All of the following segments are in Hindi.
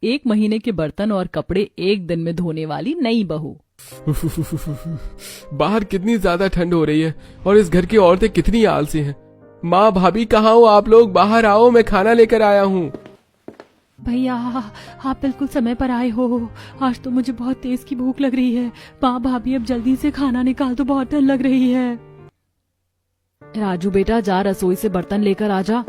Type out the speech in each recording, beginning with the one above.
1 महीने के बर्तन और कपड़े 1 दिन में धोने वाली नई बहू। बाहर कितनी ज्यादा ठंड हो रही है और इस घर की औरतें कितनी आलसी हैं। माँ भाभी कहाँ हो आप लोग, बाहर आओ, मैं खाना लेकर आया हूँ। भैया आप बिल्कुल समय पर आए हो। आज तो मुझे बहुत तेज की भूख लग रही है। माँ भाभी अब जल्दी से खाना निकाल दो, बहुत ठंड लग रही है। राजू बेटा जा रसोई से बर्तन लेकर आ जा।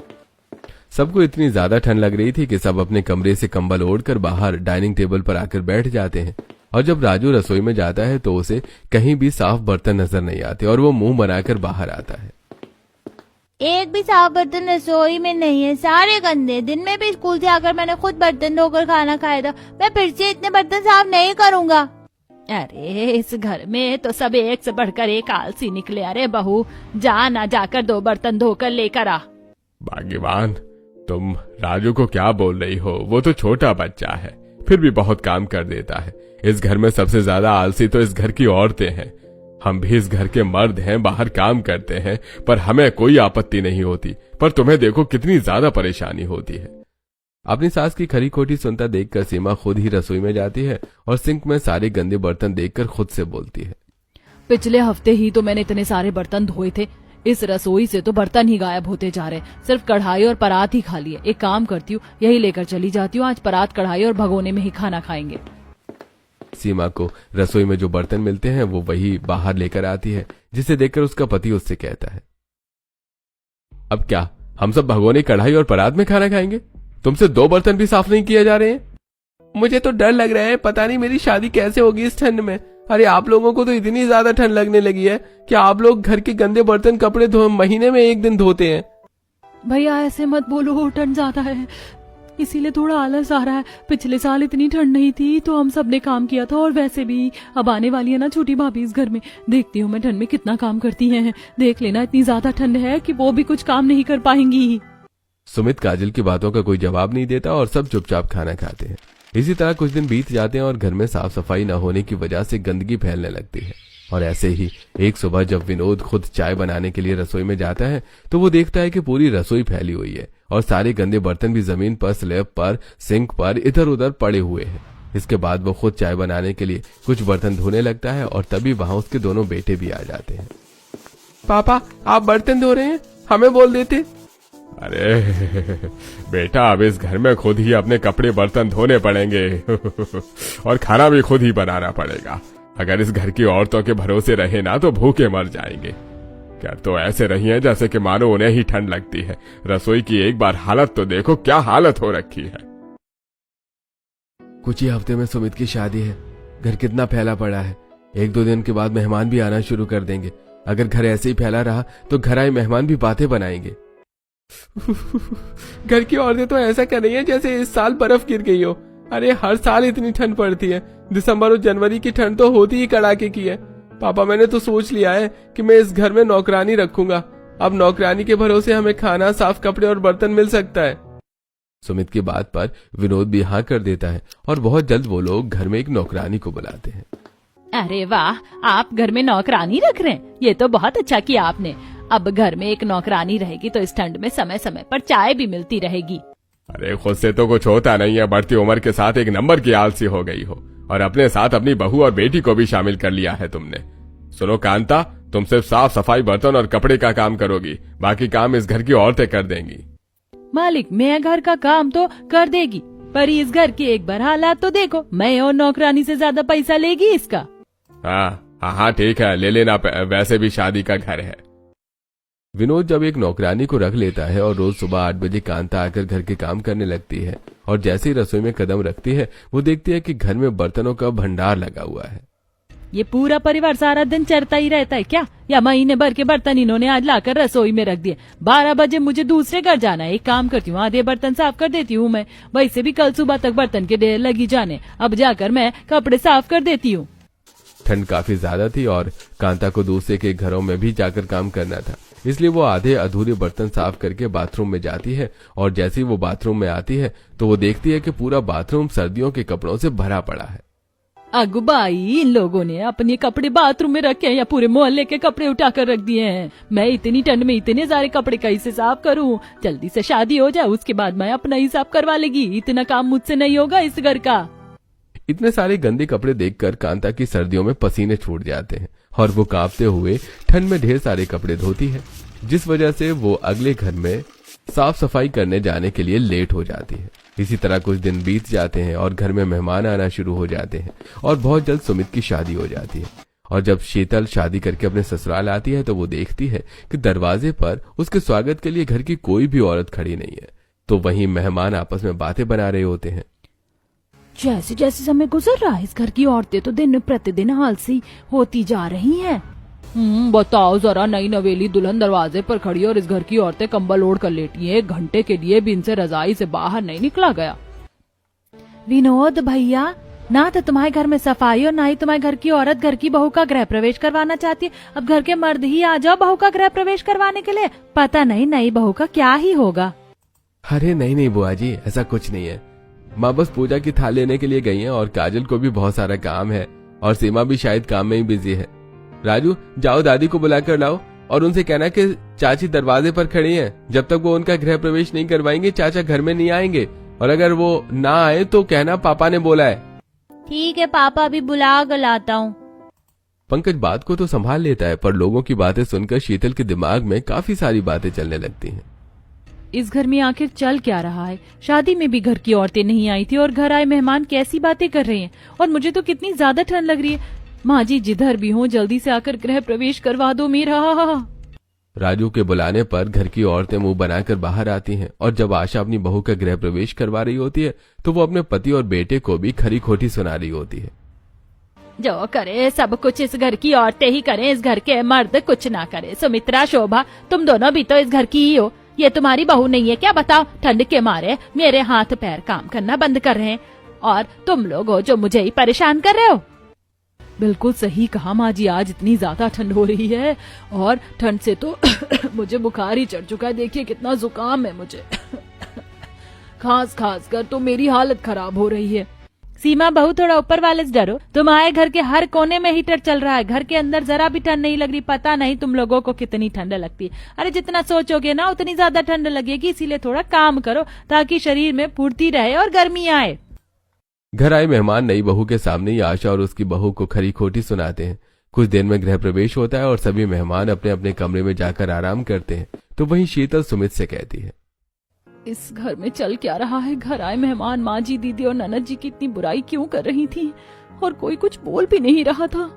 सबको इतनी ज्यादा ठंड लग रही थी कि सब अपने कमरे से कंबल ओढ़कर बाहर डाइनिंग टेबल पर आकर बैठ जाते हैं। और जब राजू रसोई में जाता है तो उसे कहीं भी साफ बर्तन नजर नहीं आते और वो मुंह बनाकर बाहर आता है। एक भी साफ बर्तन रसोई में नहीं है, सारे गंदे। दिन में भी स्कूल से आकर मैंने खुद बर्तन धोकर खाना खाया था। मैं फिर से इतने बर्तन साफ नहीं करूँगा। अरे इस घर में तो सब एक से बढ़कर एक आलसी निकले। अरे बहू जा ना, जाकर 2 बर्तन धोकर लेकर आ। भाग्यवान, तुम राजू को क्या बोल रही हो? वो तो छोटा बच्चा है, फिर भी बहुत काम कर देता है। इस घर में सबसे ज्यादा आलसी तो इस घर की औरतें हैं। हम भी इस घर के मर्द हैं, बाहर काम करते हैं, पर हमें कोई आपत्ति नहीं होती। पर तुम्हें देखो कितनी ज्यादा परेशानी होती है। अपनी सास की खरी खोटी सुनता देखकर सीमा खुद ही रसोई में जाती है और सिंक में सारे गंदे बर्तन देखकर खुद से बोलती है, पिछले हफ्ते ही तो मैंने इतने सारे बर्तन धोए थे। इस रसोई से तो बर्तन ही गायब होते जा रहे, सिर्फ कढ़ाई और परात ही खाली है। एक काम करती हूँ, यही लेकर चली जाती हूँ। आज परात कढ़ाई और भगोने में ही खाना खाएंगे। सीमा को रसोई में जो बर्तन मिलते हैं वो वही बाहर लेकर आती है, जिसे देखकर उसका पति उससे कहता है, अब क्या हम सब भगोने, कढ़ाई और परात में खाना खाएंगे? तुमसे 2 बर्तन भी साफ नहीं किए जा रहे हैं? मुझे तो डर लग रहा है, पता नहीं मेरी शादी कैसे होगी इस ठंड में। अरे आप लोगों को तो इतनी ज्यादा ठंड लगने लगी है कि आप लोग घर के गंदे बर्तन कपड़े महीने में 1 दिन धोते हैं। भैया ऐसे मत बोलो, ठंड ज्यादा है इसीलिए थोड़ा आलस आ रहा है। पिछले साल इतनी ठंड नहीं थी तो हम सब ने काम किया था, और वैसे भी अब आने वाली है ना छोटी भाभी इस घर में। देखती हूँ मैं ठंड में कितना काम करती हैं। देख लेना इतनी ज्यादा ठंड है कि वो भी कुछ काम नहीं कर पाएंगी। सुमित काजल की बातों का कोई जवाब नहीं देता और सब चुपचाप खाना खाते हैं। इसी तरह कुछ दिन बीत जाते हैं और घर में साफ सफाई न होने की वजह से गंदगी फैलने लगती है। और ऐसे ही एक सुबह जब विनोद खुद चाय बनाने के लिए रसोई में जाता है तो वो देखता है कि पूरी रसोई फैली हुई है और सारे गंदे बर्तन भी जमीन पर, स्लैब पर, सिंक पर इधर उधर पड़े हुए हैं। इसके बाद वो खुद चाय बनाने के लिए कुछ बर्तन धोने लगता है और तभी वहां उसके दोनों बेटे भी आ जाते हैं। पापा आप बर्तन धो रहे हैं, हमें बोल देते। अरे बेटा, अब इस घर में खुद ही अपने कपड़े बर्तन धोने पड़ेंगे और खाना भी खुद ही बनाना पड़ेगा। अगर इस घर की औरतों के भरोसे रहे ना तो भूखे मर जाएंगे। क्या तो ऐसे रही हैं जैसे कि मानो उन्हें ही ठंड लगती है। रसोई की एक बार हालत तो देखो, क्या हालत हो रखी है। कुछ ही हफ्ते में सुमित की शादी है। घर कितना फैला पड़ा है। 1-2 दिन के बाद मेहमान भी आना शुरू कर देंगे। अगर घर ऐसे ही फैला रहा तो घर आए मेहमान भी बातें बनाएंगे। घर की औरतें तो ऐसा कर रही हैं जैसे इस साल बर्फ गिर गई हो। अरे हर साल इतनी ठंड पड़ती है। दिसंबर और जनवरी की ठंड तो होती ही कड़ाके की है। पापा मैंने तो सोच लिया है कि मैं इस घर में नौकरानी रखूंगा। अब नौकरानी के भरोसे हमें खाना, साफ कपड़े और बर्तन मिल सकता है। सुमित की बात पर विनोद भी हाँ कर देता है और बहुत जल्द वो लोग घर में एक नौकरानी को बुलाते हैं। अरे वाह, आप घर में नौकरानी रख रहे हैं, ये तो बहुत अच्छा किया आपने। अब घर में एक नौकरानी रहेगी तो इस ठंड में समय समय पर चाय भी मिलती रहेगी। अरे खुद से तो कुछ होता नहीं है, बढ़ती उम्र के साथ 1 नंबर की आलसी हो गई हो और अपने साथ अपनी बहू और बेटी को भी शामिल कर लिया है तुमने। सुनो कांता, तुम सिर्फ साफ सफाई, बर्तन और कपड़े का काम करोगी, बाकी काम इस घर की औरतें कर देंगी। मालिक, मैं घर का काम तो कर देगी, पर इस घर की एक बार हालात तो देखो। मैं और नौकरानी से ज्यादा पैसा लेगी इसका। हाँ ठीक है, ले लेना, वैसे भी शादी का घर है। विनोद जब एक नौकरानी को रख लेता है और रोज सुबह 8 बजे कांता आकर घर के काम करने लगती है और जैसे ही रसोई में कदम रखती है वो देखती है कि घर में बर्तनों का भंडार लगा हुआ है। ये पूरा परिवार सारा दिन चरता ही रहता है क्या? या महीने भर के बर्तन इन्होंने आज लाकर रसोई में रख दिए। 12 बजे मुझे दूसरे घर जाना है। एक काम करती हूँ, आधे बर्तन साफ कर देती हूँ मैं। वैसे भी कल सुबह तक बर्तन के ढेर लगी जाने, अब जाकर मैं कपड़े साफ कर देती हूँ। ठंड काफी ज्यादा थी और कांता को दूसरे के घरों में भी जाकर काम करना था, इसलिए वो आधे अधूरे बर्तन साफ करके बाथरूम में जाती है और जैसे ही वो बाथरूम में आती है तो वो देखती है कि पूरा बाथरूम सर्दियों के कपड़ों से भरा पड़ा है। अगु भाई, इन लोगों ने अपने कपड़े बाथरूम में रखे हैं या पूरे मोहल्ले के कपड़े उठा कर रख दिए हैं। मैं इतनी ठंड में इतने सारे कपड़े कैसे साफ करूं? जल्दी से शादी हो जाए, उसके बाद मैं अपना ही साफ करवा लेगी। इतना काम मुझसे नहीं होगा इस घर का। इतने सारे गंदे कपड़े देखकर कांता की सर्दियों में पसीने छूट जाते हैं और वो कांपते हुए ठंड में ढेर सारे कपड़े धोती है, जिस वजह से वो अगले घर में साफ सफाई करने जाने के लिए लेट हो जाती है। इसी तरह कुछ दिन बीत जाते हैं और घर में मेहमान आना शुरू हो जाते हैं और बहुत जल्द सुमित की शादी हो जाती है। और जब शीतल शादी करके अपने ससुराल आती है तो वो देखती है कि दरवाजे पर उसके स्वागत के लिए घर की कोई भी औरत खड़ी नहीं है। तो वहीं मेहमान आपस में बातें बना रहे होते हैं। जैसे जैसे समय गुजर रहा है, इस घर की औरतें तो दिन प्रतिदिन आलसी होती जा रही हैं। बताओ जरा, नई नवेली दुल्हन दरवाजे पर खड़ी और इस घर की औरतें कंबल ओढ़ कर लेटी हैं। 1 घंटे के लिए भी इनसे रजाई से बाहर नहीं निकला गया। विनोद भैया, ना तो तुम्हारे घर में सफाई और ना ही तुम्हारे घर की औरत घर की बहू का गृह प्रवेश करवाना चाहती है। अब घर के मर्द ही आ जाओ बहू का गृह प्रवेश करवाने के लिए। पता नहीं नई बहू का क्या ही होगा। अरे नहीं बुआ जी, ऐसा कुछ नहीं है। माँ बस पूजा की थाल लेने के लिए गई हैं और काजल को भी बहुत सारा काम है और सीमा भी शायद काम में ही बिजी है। राजू, जाओ दादी को बुलाकर लाओ और उनसे कहना कि चाची दरवाजे पर खड़ी हैं। जब तक वो उनका गृह प्रवेश नहीं करवाएंगे चाचा घर में नहीं आएंगे, और अगर वो ना आए तो कहना पापा ने बोला है। ठीक है पापा, अभी बुला कर लाता हूँ। पंकज बात को तो संभाल लेता है, पर लोगों की बातें सुनकर शीतल के दिमाग में काफी सारी बातें चलने लगती हैं। इस घर में आखिर चल क्या रहा है? शादी में भी घर की औरतें नहीं आई थी और घर आए मेहमान कैसी बातें कर रहे हैं, और मुझे तो कितनी ज्यादा ठंड लग रही है। माँ जी जिधर भी हो जल्दी से आकर गृह प्रवेश करवा दो मेरा। राजू के बुलाने पर घर की औरतें मुंह बनाकर बाहर आती हैं और जब आशा अपनी बहू का गृह प्रवेश करवा रही होती है तो वो अपने पति और बेटे को भी खरी खोटी सुना रही होती है। जो करे सब कुछ इस घर की औरतें ही करें, इस घर के मर्द कुछ ना करे। सुमित्रा, शोभा, तुम दोनों भी तो इस घर की ही हो। ये तुम्हारी बहू नहीं है क्या? बताओ, ठंड के मारे मेरे हाथ पैर काम करना बंद कर रहे हैं और तुम लोग हो जो मुझे ही परेशान कर रहे हो। बिल्कुल सही कहा माँ जी, आज इतनी ज्यादा ठंड हो रही है और ठंड से तो मुझे बुखार ही चढ़ चुका है। देखिए कितना जुकाम है मुझे। खास कर तो मेरी हालत खराब हो रही है। सीमा बहू, थोड़ा ऊपर वाले से डरो। तुम्हारे घर के हर कोने में हीटर चल रहा है, घर के अंदर जरा भी ठंड नहीं लग रही। पता नहीं तुम लोगों को कितनी ठंड लगती है। अरे जितना सोचोगे ना उतनी ज्यादा ठंड लगेगी, इसीलिए थोड़ा काम करो ताकि शरीर में फुर्ती रहे और गर्मी आए। घर आए मेहमान नई बहू के सामने ही आशा और उसकी बहू को खरी खोटी सुनाते हैं। कुछ देर में गृह प्रवेश होता है और सभी मेहमान अपने अपने कमरे में जाकर आराम करते हैं। तो वहीं शीतल सुमित से कहती है, इस घर में चल क्या रहा है? घर आए मेहमान माँ जी, दीदी और ननद जी की इतनी बुराई क्यों कर रही थी और कोई कुछ बोल भी नहीं रहा था।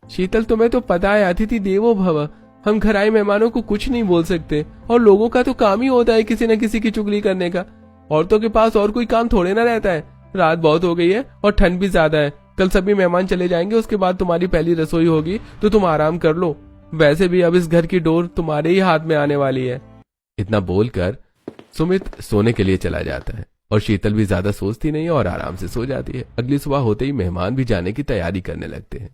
शीतल, तुम्हें तो पता है अतिथि देवो भव। हम घर आए मेहमानों को कुछ नहीं बोल सकते और लोगों का तो काम ही होता है किसी न किसी की चुगली करने का। औरतों के पास और कोई काम थोड़े ना रहता है। रात बहुत हो गई है और ठंड भी ज्यादा है। कल सभी मेहमान चले जाएंगे, उसके बाद तुम्हारी पहली रसोई होगी तो तुम आराम कर लो। वैसे भी अब इस घर की डोर तुम्हारे ही हाथ में आने वाली है। इतना बोलकर सुमित सोने के लिए चला जाता है और शीतल भी ज्यादा सोचती नहीं और आराम से सो जाती है। अगली सुबह होते ही मेहमान भी जाने की तैयारी करने लगते हैं।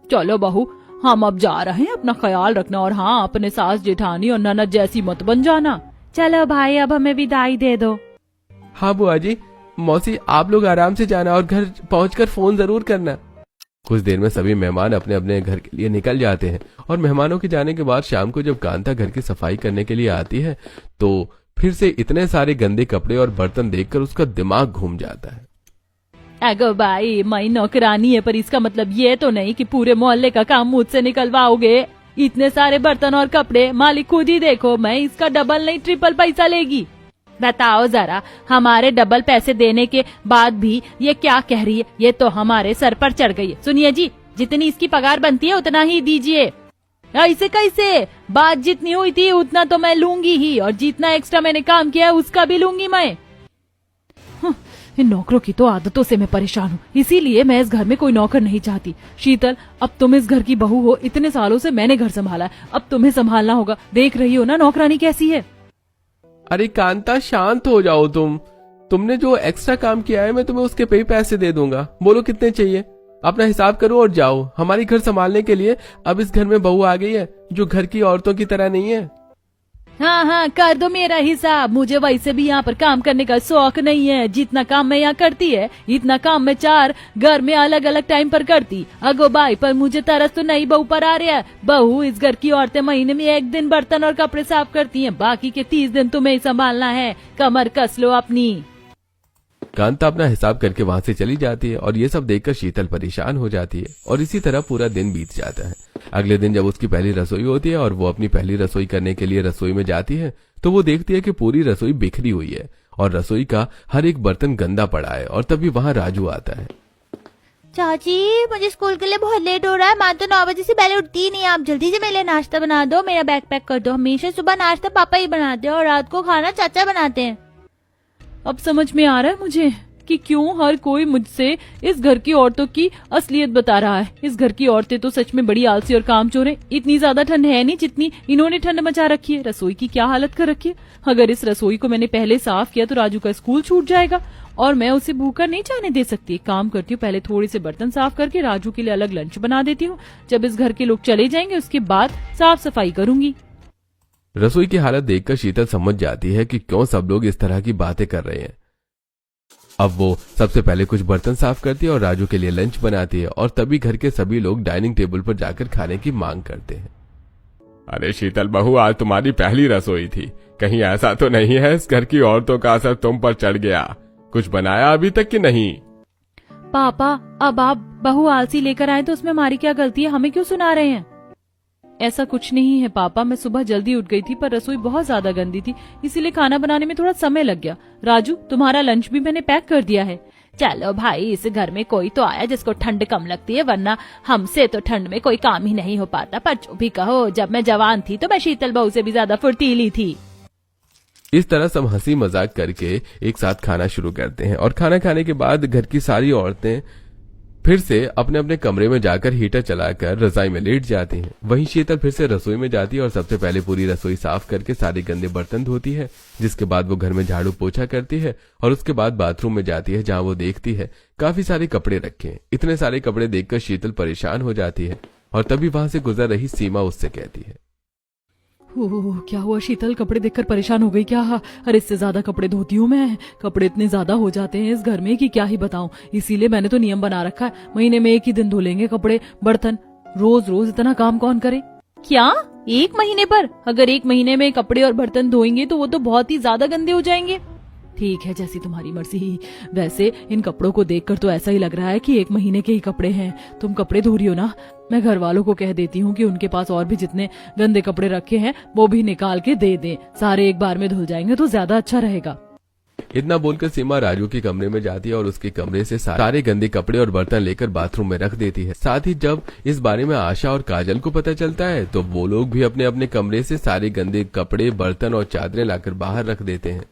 चलो बहू, हम अब जा रहे हैं, अपना ख्याल रखना और हाँ, अपने सास जेठानी और ननद जैसी मत बन जाना। चलो भाई, अब हमें विदाई दे दो। हाँ बुआ जी, मौसी आप लोग आराम से जाना और घर पहुंचकर फोन जरूर करना। कुछ देर में सभी मेहमान अपने अपने घर के लिए निकल जाते हैं और मेहमानों के जाने के बाद शाम को जब कांता घर की सफाई करने के लिए आती है तो फिर से इतने सारे गंदे कपड़े और बर्तन देखकर उसका दिमाग घूम जाता है। अगो भाई, मैं नौकरानी है पर इसका मतलब ये तो नहीं कि पूरे मोहल्ले का काम मुझसे निकलवाओगे। इतने सारे बर्तन और कपड़े मालिक खुद ही देखो, मैं इसका डबल नहीं ट्रिपल पैसा लेगी। बताओ जरा, हमारे डबल पैसे देने के बाद भी ये क्या कह रही है? ये तो हमारे सर पर चढ़ गई है। सुनिए जी, जितनी इसकी पगार बनती है उतना ही दीजिए। ऐसे कैसे? बात जितनी हुई थी उतना तो मैं लूंगी ही, और जितना एक्स्ट्रा मैंने काम किया है उसका भी लूंगी मैं। इन नौकरों की तो आदतों से मैं परेशान हूँ, इसीलिए मैं इस घर में कोई नौकर नहीं चाहती। शीतल, अब तुम इस घर की बहू हो, इतने सालों से मैंने घर संभाला है, अब तुम्हें संभालना होगा। देख रही हो ना नौकरानी कैसी है। अरे कांता, शांत हो जाओ तुमने जो एक्स्ट्रा काम किया है मैं तुम्हें उसके पे ही पैसे दे दूंगा। बोलो कितने चाहिए, अपना हिसाब करो और जाओ। हमारी घर संभालने के लिए अब इस घर में बहू आ गई है जो घर की औरतों की तरह नहीं है। हाँ हाँ कर दो मेरा हिसाब, मुझे वैसे भी यहाँ पर काम करने का शौक नहीं है। जितना काम मैं यहाँ करती है इतना काम मैं 4 घर में अलग अलग टाइम पर करती। अगो भाई, पर मुझे तरस तो नई बहू पर आ रहा है। बहू, इस घर की औरतें महीने में 1 दिन बर्तन और कपड़े साफ करती हैं, बाकी के 30 दिन तुम्हें ही संभालना है। कमर कस लो अपनी। कांता अपना हिसाब करके वहां से चली जाती है और ये सब देखकर शीतल परेशान हो जाती है और इसी तरह पूरा दिन बीत जाता है। अगले दिन जब उसकी पहली रसोई होती है और वो अपनी पहली रसोई करने के लिए रसोई में जाती है तो वो देखती है कि पूरी रसोई बिखरी हुई है और रसोई का हर एक बर्तन गंदा पड़ा है। और तभी वहां राजू आता है। चाची, मुझे स्कूल के लिए बहुत लेट हो रहा है। माँ तो 9 बजे से पहले उठती ही नहीं है। आप जल्दी से मेरे लिए नाश्ता बना दो, मेरा बैग पैक कर दो। हमेशा सुबह नाश्ता पापा ही बनाते हैं और रात को खाना चाचा बनाते हैं। अब समझ में आ रहा है मुझे कि क्यों हर कोई मुझसे इस घर की औरतों की असलियत बता रहा है। इस घर की औरतें तो सच में बड़ी आलसी और कामचोर हैं। इतनी ज्यादा ठंड है नहीं जितनी इन्होंने ठंड मचा रखी है। रसोई की क्या हालत कर रखी है। अगर इस रसोई को मैंने पहले साफ किया तो राजू का स्कूल छूट जाएगा और मैं उसे भूखा नहीं जाने दे सकती। काम करती हूँ, पहले थोड़े से बर्तन साफ करके राजू के लिए अलग लंच बना देती हूँ। जब इस घर के लोग चले जाएंगे उसके बाद साफ सफाई करूंगी। रसोई की हालत देखकर शीतल समझ जाती है कि क्यों सब लोग इस तरह की बातें कर रहे हैं। अब वो सबसे पहले कुछ बर्तन साफ करती है और राजू के लिए लंच बनाती है और तभी घर के सभी लोग डाइनिंग टेबल पर जाकर खाने की मांग करते हैं। अरे शीतल बहू, आज तुम्हारी पहली रसोई थी, कहीं ऐसा तो नहीं है इस घर की औरतों का असर तुम पर चढ़ गया? कुछ बनाया अभी तक कि नहीं? पापा, अब आप बहू आलसी लेकर आए तो उसमें हमारी क्या गलती है? हमें क्यों सुना रहे हैं? ऐसा कुछ नहीं है पापा, मैं सुबह जल्दी उठ गई थी पर रसोई बहुत ज्यादा गंदी थी, इसीलिए खाना बनाने में थोड़ा समय लग गया। राजू, तुम्हारा लंच भी मैंने पैक कर दिया है। चलो भाई, इस घर में कोई तो आया जिसको ठंड कम लगती है, वरना हमसे तो ठंड में कोई काम ही नहीं हो पाता। पर जो भी कहो, जब मैं जवान थी तो मैं शीतल बहू से भी ज्यादा फुर्तीली थी। इस तरह सब हंसी मजाक करके एक साथ खाना शुरू करते हैं और खाना खाने के बाद घर की सारी औरतें फिर से अपने अपने कमरे में जाकर हीटर चलाकर रजाई में लेट जाती हैं। वहीं शीतल फिर से रसोई में जाती है और सबसे पहले पूरी रसोई साफ करके सारे गंदे बर्तन धोती है, जिसके बाद वो घर में झाड़ू पोछा करती है और उसके बाद बाथरूम में जाती है जहां वो देखती है काफी सारे कपड़े रखे हैं। इतने सारे कपड़े देखकर शीतल परेशान हो जाती है और तभी वहां से गुजर रही सीमा उससे कहती है, ओह, क्या हुआ शीतल? कपड़े देखकर परेशान हो गई क्या? अरे इससे ज्यादा कपड़े धोती हूँ मैं। कपड़े इतने ज्यादा हो जाते हैं इस घर में कि क्या ही बताऊं। इसीलिए मैंने तो नियम बना रखा है, महीने में 1 ही दिन धो लेंगे कपड़े बर्तन। रोज रोज इतना काम कौन करे? क्या 1 महीने पर? अगर 1 महीने में कपड़े और बर्तन धोएंगे तो वो तो बहुत ही ज्यादा गंदे हो जाएंगे। ठीक है, जैसी तुम्हारी मर्जी। वैसे इन कपड़ों को देखकर तो ऐसा ही लग रहा है कि 1 महीने के ही कपड़े हैं। तुम कपड़े धो रही हो ना? मैं घर वालों को कह देती हूँ कि उनके पास और भी जितने गंदे कपड़े रखे हैं वो भी निकाल के दे दें। सारे एक बार में धुल जाएंगे तो ज्यादा अच्छा रहेगा। इतना बोलकर सीमा राजू के कमरे में जाती है और उसके कमरे से सारे गंदे कपड़े और बर्तन लेकर बाथरूम में रख देती है। साथ ही जब इस बारे में आशा और काजल को पता चलता है तो वो लोग भी अपने अपने कमरे से सारे गंदे कपड़े, बर्तन और चादरें लाकर बाहर रख देते हैं।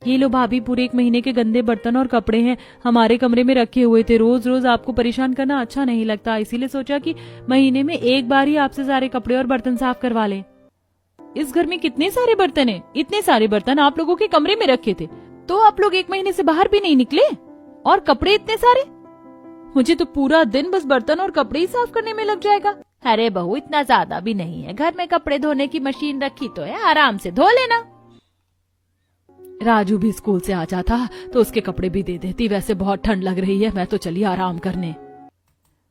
ये लो भाभी, पूरे 1 महीने के गंदे बर्तन और कपड़े हैं, हमारे कमरे में रखे हुए थे। रोज रोज आपको परेशान करना अच्छा नहीं लगता, इसीलिए सोचा कि महीने में 1 बार ही आपसे सारे कपड़े और बर्तन साफ करवा लें। इस घर में कितने सारे बर्तन हैं? इतने सारे बर्तन आप लोगों के कमरे में रखे थे तो आप लोग 1 महीने से बाहर भी नहीं निकले, और कपड़े इतने सारे? मुझे तो पूरा दिन बस बर्तन और कपड़े ही साफ करने में लग जाएगा। अरे बहू, इतना ज्यादा भी नहीं है। घर में कपड़े धोने की मशीन रखी तो है, आराम से धो लेना। राजू भी स्कूल से आ जाता तो उसके कपड़े भी दे देती। वैसे बहुत ठंड लग रही है, मैं तो चली आराम करने।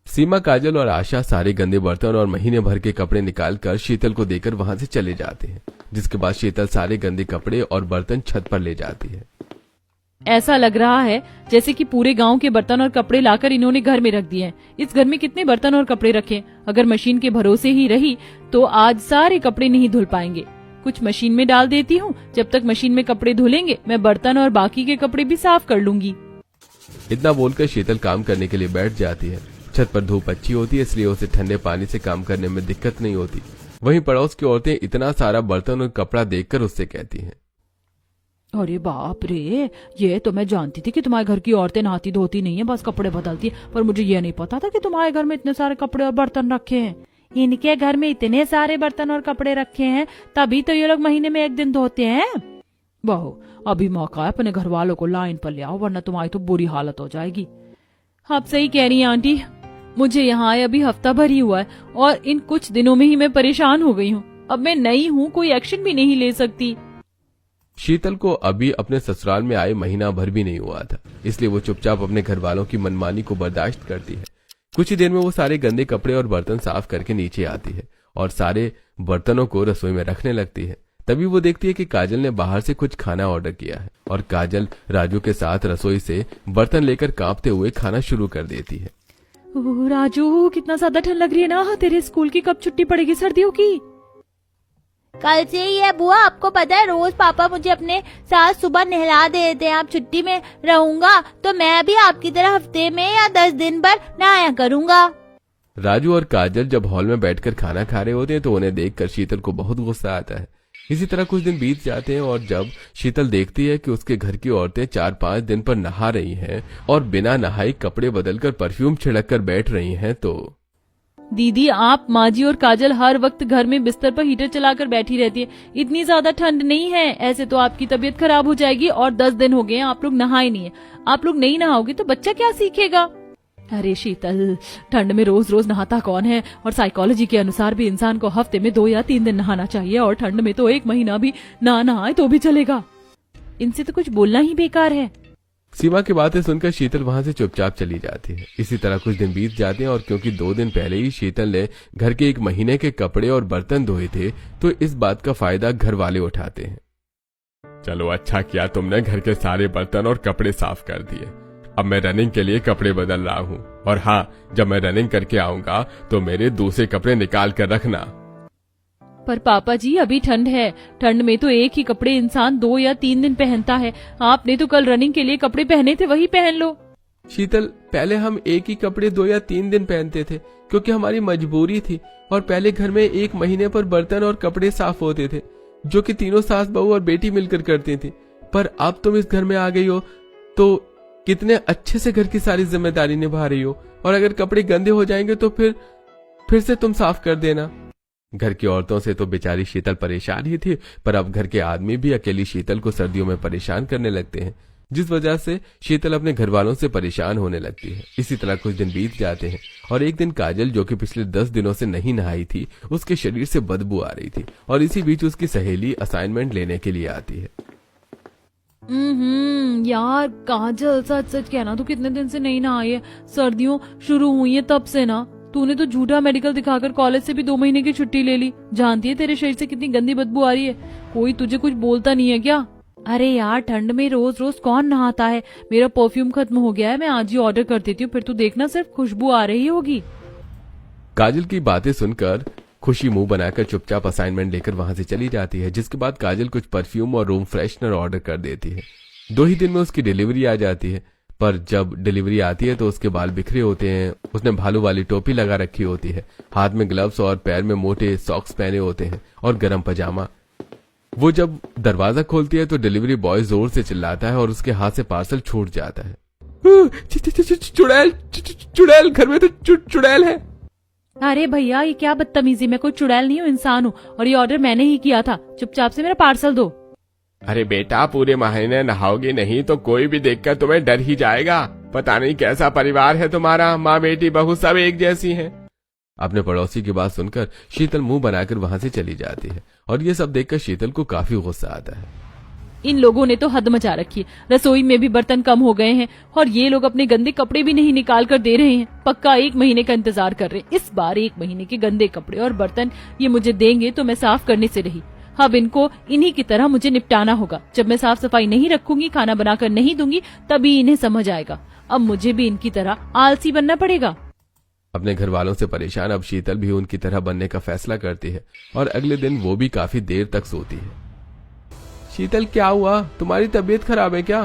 सीमा, काजल और आशा सारे गंदे बर्तन और महीने भर के कपड़े निकालकर शीतल को देकर वहां से चले जाते हैं, जिसके बाद शीतल सारे गंदे कपड़े और बर्तन छत पर ले जाती है। ऐसा लग रहा है जैसे कि पूरे गांव के बर्तन और कपड़े लाकर इन्होंने घर में रख दिए हैं। इस घर में कितने बर्तन और कपड़े रखे? अगर मशीन के भरोसे ही रही तो आज सारे कपड़े नहीं धुल पाएंगे। कुछ मशीन में डाल देती हूँ, जब तक मशीन में कपड़े धुलेंगे मैं बर्तन और बाकी के कपड़े भी साफ कर लूंगी। इतना बोलकर शीतल काम करने के लिए बैठ जाती है। छत पर धूप अच्छी होती है, इसलिए उसे ठंडे पानी से काम करने में दिक्कत नहीं होती। वहीं पड़ोस की औरतें इतना सारा बर्तन और कपड़ा देखकर उससे कहती हैं, अरे बाप रे, ये तो मैं जानती थी कि तुम्हारे घर की औरतें नहाती धोती नहीं है, बस कपड़े बदलती है, पर मुझे ये नहीं पता था कि तुम्हारे घर में इतने सारे कपड़े और बर्तन रखे हैं। इनके घर में इतने सारे बर्तन और कपड़े रखे हैं तभी तो ये लोग महीने में 1 दिन धोते हैं। बहू, अभी मौका है, अपने घर वालों को लाइन पर ले आओ, वरना तुम्हारी तो बुरी हालत हो जाएगी। आप सही कह रही हैं आंटी, मुझे यहाँ आए अभी हफ्ता भर ही हुआ है और इन कुछ दिनों में ही मैं परेशान हो गई हूँ। अब मैं नई हूँ, कोई एक्शन भी नहीं ले सकती। शीतल को अभी अपने ससुराल में आए महीना भर भी नहीं हुआ था, इसलिए वो चुपचाप अपने घर वालों की मनमानी को बर्दाश्त करती है। कुछ ही देर में वो सारे गंदे कपड़े और बर्तन साफ करके नीचे आती है और सारे बर्तनों को रसोई में रखने लगती है। तभी वो देखती है कि काजल ने बाहर से कुछ खाना ऑर्डर किया है और काजल राजू के साथ रसोई से बर्तन लेकर कांपते हुए खाना शुरू कर देती है। ओह, राजू कितना ज्यादा ठंड लग रही है ना। तेरे स्कूल की कब छुट्टी पड़ेगी सर्दियों की? कल से ही है बुआ, आपको पता है रोज पापा मुझे अपने साथ सुबह नहला देते हैं। आप छुट्टी में रहूंगा तो मैं भी आपकी तरह हफ्ते में या 10 दिन पर नहाया करूंगा। राजू और काजल जब हॉल में बैठकर खाना खा रहे होते हैं तो उन्हें देखकर शीतल को बहुत गुस्सा आता है। इसी तरह कुछ दिन बीत जाते हैं और जब शीतल देखती है कि उसके घर की औरतें 4-5 दिन पर नहा रही हैं और बिना नहाई कपड़े बदलकर परफ्यूम छिड़क कर बैठ रही हैं तो दीदी, आप, माजी और काजल हर वक्त घर में बिस्तर पर हीटर चलाकर बैठी रहती है। इतनी ज्यादा ठंड नहीं है, ऐसे तो आपकी तबीयत खराब हो जाएगी। और 10 दिन हो गए आप लोग नहाए नहीं है। आप लोग नहीं नहाओगे तो बच्चा क्या सीखेगा? अरे शीतल, ठंड में रोज रोज नहाता कौन है? और साइकोलॉजी के अनुसार भी इंसान को हफ्ते में 2 या 3 दिन नहाना चाहिए और ठंड में तो 1 महीना भी ना नहाए तो भी चलेगा। इनसे तो कुछ बोलना ही बेकार है। सीमा की बातें सुनकर शीतल वहां से चुपचाप चली जाती है। इसी तरह कुछ दिन बीत जाते हैं और क्योंकि 2 दिन पहले ही शीतल ने घर के 1 महीने के कपड़े और बर्तन धोए थे तो इस बात का फायदा घर वाले उठाते हैं। चलो अच्छा किया तुमने घर के सारे बर्तन और कपड़े साफ कर दिए। अब मैं रनिंग के लिए कपड़े बदल रहा हूँ और हाँ, जब मैं रनिंग करके आऊंगा तो मेरे दूसरे कपड़े निकाल कर रखना। पर पापा जी, अभी ठंड है। ठंड में तो एक ही कपड़े इंसान 2 या 3 दिन पहनता है। आपने तो कल रनिंग के लिए कपड़े पहने थे, वही पहन लो। शीतल, पहले हम एक ही कपड़े 2 या 3 दिन पहनते थे क्योंकि हमारी मजबूरी थी और पहले घर में 1 महीने पर बर्तन और कपड़े साफ होते थे जो कि तीनों सास बहू और बेटी मिलकर करती थी। पर अब तुम इस घर में आ गई हो तो कितने अच्छे से घर की सारी जिम्मेदारी निभा रही हो और अगर कपड़े गंदे हो जाएंगे तो फिर से तुम साफ कर देना। घर की औरतों से तो बेचारी शीतल परेशान ही थी, पर अब घर के आदमी भी अकेली शीतल को सर्दियों में परेशान करने लगते हैं, जिस वजह से शीतल अपने घर वालों से परेशान होने लगती है। इसी तरह कुछ दिन बीत जाते हैं और एक दिन काजल, जो कि पिछले 10 दिनों से नहीं नहाई थी, उसके शरीर से बदबू आ रही थी और इसी बीच उसकी सहेली असाइनमेंट लेने के लिए आती है। यार काजल, सच सच कहना, तू कितने दिन से नहीं नहाई है? सर्दियों शुरू हुई है तब से ना। तूने तो झूठा मेडिकल दिखाकर कॉलेज से भी 2 महीने की छुट्टी ले ली। जानती है तेरे शरीर से कितनी गंदी बदबू आ रही है। कोई तुझे कुछ बोलता नहीं है क्या? अरे यार, ठंड में रोज रोज कौन नहाता है। मेरा परफ्यूम खत्म हो गया है, मैं आज ही ऑर्डर कर देती हूँ, फिर तू देखना सिर्फ खुशबू आ रही होगी। काजल की बातें सुनकर खुशी मुंह बनाकर चुपचाप असाइनमेंट लेकर वहां से चली जाती है, जिसके बाद काजल कुछ परफ्यूम और रूम फ्रेशनर ऑर्डर कर देती है। 2 ही दिन में उसकी डिलीवरी आ जाती है, पर जब डिलीवरी आती है तो उसके बाल बिखरे होते हैं। उसने भालू वाली टोपी लगा रखी होती है, हाथ में ग्लव्स और पैर में मोटे सॉक्स पहने होते हैं और गर्म पजामा। वो जब दरवाजा खोलती है तो डिलीवरी बॉय जोर से चिल्लाता है और उसके हाथ से पार्सल छूट जाता है। चुड़ैल, चुड़ैल, घर में तो चुड़ैल है। अरे भैया, ये क्या बदतमीजी, मैं कोई चुड़ैल नहीं हूँ, इंसान हूँ और ये ऑर्डर मैंने ही किया था। चुपचाप से मेरा पार्सल दो। अरे बेटा, पूरे महीने नहाओगी नहीं तो कोई भी देखकर तुम्हें डर ही जाएगा। पता नहीं कैसा परिवार है तुम्हारा, माँ बेटी बहू सब एक जैसी हैं। अपने पड़ोसी की बात सुनकर शीतल मुंह बनाकर वहां से चली जाती है और ये सब देखकर शीतल को काफी गुस्सा आता है। इन लोगों ने तो हद मचा रखी है। रसोई में भी बर्तन कम हो गए हैं और ये लोग अपने गंदे कपड़े भी नहीं निकाल कर दे रहे हैं। पक्का 1 महीने का इंतजार कर रहे हैं। इस बार 1 महीने के गंदे कपड़े और बर्तन ये मुझे देंगे तो मैं साफ करने से रही। अब इनको इन्हीं की तरह मुझे निपटाना होगा। जब मैं साफ सफाई नहीं रखूंगी, खाना बनाकर नहीं दूंगी, तभी इन्हें समझ आएगा। अब मुझे भी इनकी तरह आलसी बनना पड़ेगा। अपने घर वालों से परेशान अब शीतल भी उनकी तरह बनने का फैसला करती है और अगले दिन वो भी काफी देर तक सोती है। शीतल, क्या हुआ? तुम्हारी तबीयत खराब है क्या?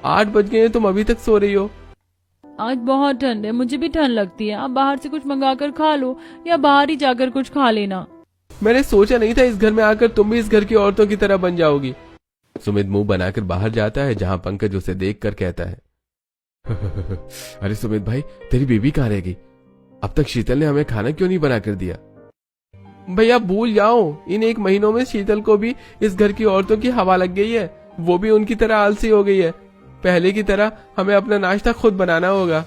8 बज गए हैं, तुम अभी तक सो रही हो। आज बहुत ठंड है, मुझे भी ठंड लगती है। आप बाहर से कुछ मंगा कर खा लो या बाहर ही जाकर कुछ खा लेना। मैंने सोचा नहीं था इस घर में आकर तुम भी इस घर की औरतों की तरह बन जाओगी। सुमित मुंह बनाकर बाहर जाता है, जहां पंकज उसे देखकर कहता है, अरे सुमित भाई, तेरी बीबी कहाँ रह गई? अब तक शीतल ने हमें खाना क्यों नहीं बना कर दिया? भैया भूल जाओ, इन 1 महीनों में शीतल को भी इस घर की औरतों की हवा लग गई है। वो भी उनकी तरह आलसी हो गई है। पहले की तरह हमें अपना नाश्ता खुद बनाना होगा।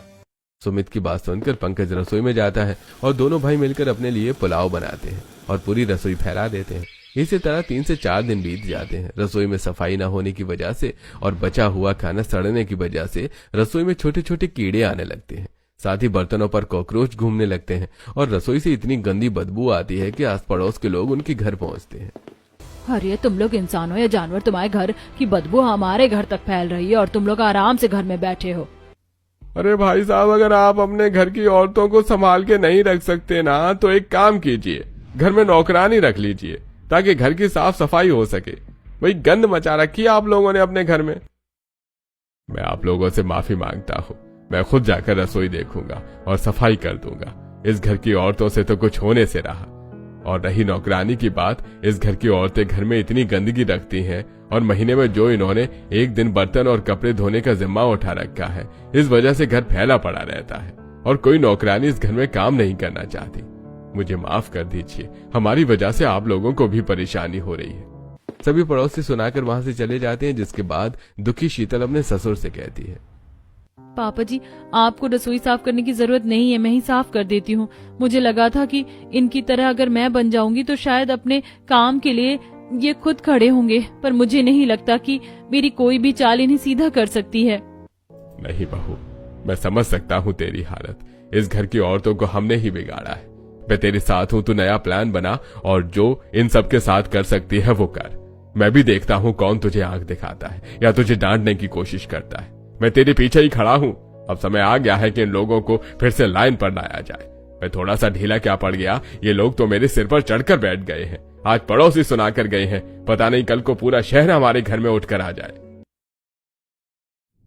सुमित की बात सुनकर पंकज रसोई में जाता है और दोनों भाई मिलकर अपने लिए पुलाव बनाते हैं और पूरी रसोई फैला देते हैं। इसी तरह 3 से 4 दिन बीत जाते हैं। रसोई में सफाई न होने की वजह से और बचा हुआ खाना सड़ने की वजह से रसोई में छोटे छोटे कीड़े आने लगते हैं। साथ ही बर्तनों पर कॉकरोच घूमने लगते हैं और रसोई से इतनी गंदी बदबू आती है कि आस पड़ोस के लोग उनके घर पहुंचते हैं। अरे तुम लोग इंसान हो या जानवर, तुम्हारे घर की बदबू हमारे घर तक फैल रही है और तुम लोग आराम से घर में बैठे हो। अरे भाई साहब, अगर आप अपने घर की औरतों को संभाल के नहीं रख सकते ना, तो एक काम कीजिए, घर में नौकरानी रख लीजिए ताकि घर की साफ सफाई हो सके। वही गंद मचा रखी है आप लोगों ने अपने घर में। मैं आप लोगों से माफी मांगता हूँ। मैं खुद जाकर रसोई देखूंगा और सफाई कर दूंगा। इस घर की औरतों से तो कुछ होने से रहा। और रही नौकरानी की बात, इस घर की औरतें घर में इतनी गंदगी रखती हैं और महीने में जो इन्होंने एक दिन बर्तन और कपड़े धोने का जिम्मा उठा रखा है, इस वजह से घर फैला पड़ा रहता है और कोई नौकरानी इस घर में काम नहीं करना चाहती। मुझे माफ कर दीजिए, हमारी वजह से आप लोगों को भी परेशानी हो रही है। सभी पड़ोसी सुनाकर वहां से चले जाते हैं, जिसके बाद दुखी शीतल अपने ससुर से कहती है, पापा जी, आपको रसोई साफ करने की जरूरत नहीं है, मैं ही साफ कर देती हूँ। मुझे लगा था कि इनकी तरह अगर मैं बन जाऊंगी तो शायद अपने काम के लिए ये खुद खड़े होंगे, पर मुझे नहीं लगता कि मेरी कोई भी चाल इन्हें सीधा कर सकती है। नहीं बहू, मैं समझ सकता हूँ तेरी हालत। इस घर की औरतों को हमने ही बिगाड़ा है। मैं तेरे साथ हूँ, तू नया प्लान बना और जो इन सब के साथ कर सकती है वो कर। मैं भी देखता हूँ कौन तुझे आंख दिखाता है या तुझे डांटने की कोशिश करता है। मैं तेरे पीछे ही खड़ा हूँ। अब समय आ गया है कि इन लोगों को फिर से लाइन पर लाया जाए। मैं थोड़ा सा ढीला क्या पड़ गया, ये लोग तो मेरे सिर पर चढ़कर बैठ गए हैं। आज पड़ोसी सुना कर गए हैं, पता नहीं कल को पूरा शहर हमारे घर में उठकर आ जाए।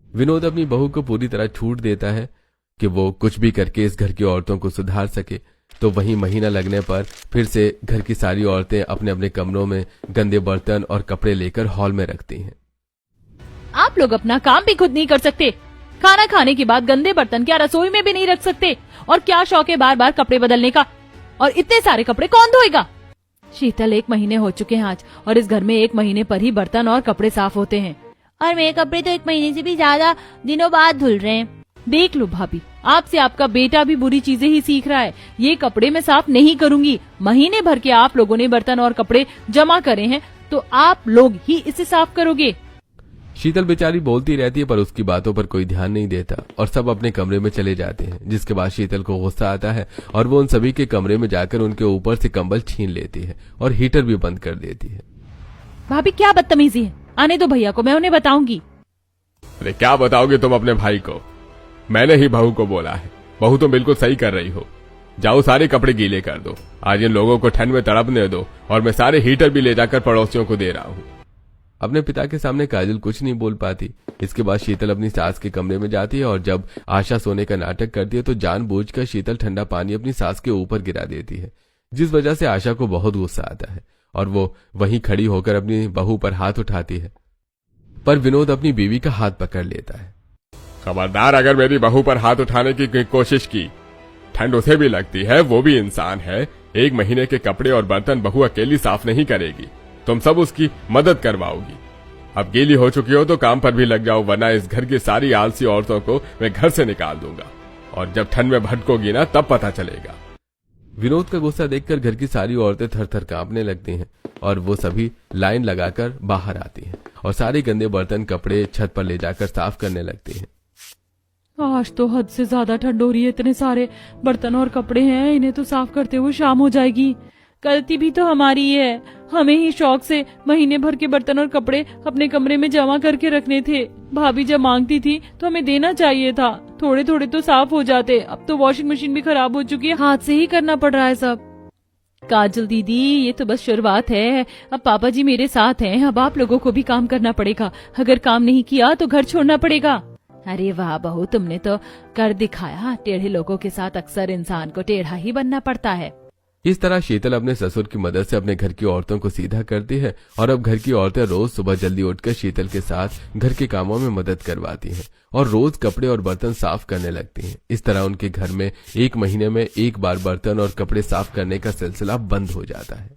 विनोद अपनी बहू को पूरी तरह छूट देता है कि वो कुछ भी करके इस घर की औरतों को सुधार सके। तो वहीं महीना लगने पर फिर से घर की सारी औरतें अपने अपने कमरों में गंदे बर्तन और कपड़े लेकर हॉल में रखती हैं। आप लोग अपना काम भी खुद नहीं कर सकते। खाना खाने के बाद गंदे बर्तन क्या रसोई में भी नहीं रख सकते? और क्या शौक है बार बार कपड़े बदलने का? और इतने सारे कपड़े कौन धोएगा? शीतल, 1 महीने हो चुके हैं आज, और इस घर में 1 महीने पर ही बर्तन और कपड़े साफ होते हैं। और मेरे कपड़े तो 1 महीने से भी ज्यादा दिनों बाद धुल रहे हैं। देख लो भाभी, आपसे आपका बेटा भी बुरी चीजें ही सीख रहा है। ये कपड़े मैं साफ नहीं करूंगी। महीने भर के आप लोगों ने बर्तन और कपड़े जमा करे हैं, तो आप लोग ही इसे साफ करोगे। शीतल बेचारी बोलती रहती है, पर उसकी बातों पर कोई ध्यान नहीं देता और सब अपने कमरे में चले जाते हैं। जिसके बाद शीतल को गुस्सा आता है और वो उन सभी के कमरे में जाकर उनके ऊपर से कंबल छीन लेती है और हीटर भी बंद कर देती है। भाभी, क्या बदतमीजी है? आने दो भैया को, मैं उन्हें बताऊंगी। अरे क्या बताओगे तुम अपने भाई को? मैंने ही बहू को बोला है। बहू तो बिल्कुल सही कर रही हो। जाओ सारे कपड़े गीले कर दो। आज इन लोगों को ठंड में तड़पने दो और मैं सारे हीटर भी ले जाकर पड़ोसियों को दे रहा हूँ। अपने पिता के सामने काजल कुछ नहीं बोल पाती। इसके बाद शीतल अपनी सास के कमरे में जाती है और जब आशा सोने का नाटक करती है तो जानबूझकर शीतल ठंडा पानी अपनी सास के ऊपर गिरा देती है, जिस वजह से आशा को बहुत गुस्सा आता है और वो वहीं खड़ी होकर अपनी बहू पर हाथ उठाती है। पर विनोद अपनी बीवी का हाथ पकड़ लेता है। खबरदार, अगर मेरी बहू पर हाथ उठाने की कोशिश की। ठंड उसे भी लगती है, वो भी इंसान है। 1 महीने के कपड़े और बर्तन बहू अकेली साफ नहीं करेगी, तुम सब उसकी मदद करवाओगी। अब गीली हो चुकी हो तो काम पर भी लग जाओ, वरना इस घर की सारी आलसी औरतों को मैं घर से निकाल दूंगा और जब ठंड में भटकोगी ना तब पता चलेगा। विनोद का गुस्सा देखकर घर की सारी औरतें थर थर कांपने लगती हैं और वो सभी लाइन लगाकर बाहर आती हैं और सारे गंदे बर्तन कपड़े छत पर ले जाकर साफ करने लगती हैं। आज तो हद से ज्यादा ठंड हो रही है। इतने सारे बर्तन और कपड़े हैं, इन्हें तो साफ करते हुए शाम हो जाएगी। गलती भी तो हमारी है। हमें ही शौक से महीने भर के बर्तन और कपड़े अपने कमरे में जमा करके रखने थे। भाभी जब मांगती थी तो हमें देना चाहिए था। थोड़े थोड़े तो साफ हो जाते। अब तो वॉशिंग मशीन भी खराब हो चुकी है, हाथ से ही करना पड़ रहा है सब। काजल दीदी, ये तो बस शुरुआत है। अब पापा जी मेरे साथ हैं, अब आप लोगों को भी काम करना पड़ेगा। अगर काम नहीं किया तो घर छोड़ना पड़ेगा। अरे वाह बहू, तुमने तो कर दिखाया। टेढ़े लोगों के साथ अक्सर इंसान को टेढ़ा ही बनना पड़ता है। इस तरह शीतल अपने ससुर की मदद से अपने घर की औरतों को सीधा करती है और अब घर की औरतें रोज सुबह जल्दी उठकर शीतल के साथ घर के कामों में मदद करवाती हैं और रोज कपड़े और बर्तन साफ करने लगती हैं। इस तरह उनके घर में 1 महीने में 1 बार बर्तन और कपड़े साफ करने का सिलसिला बंद हो जाता है।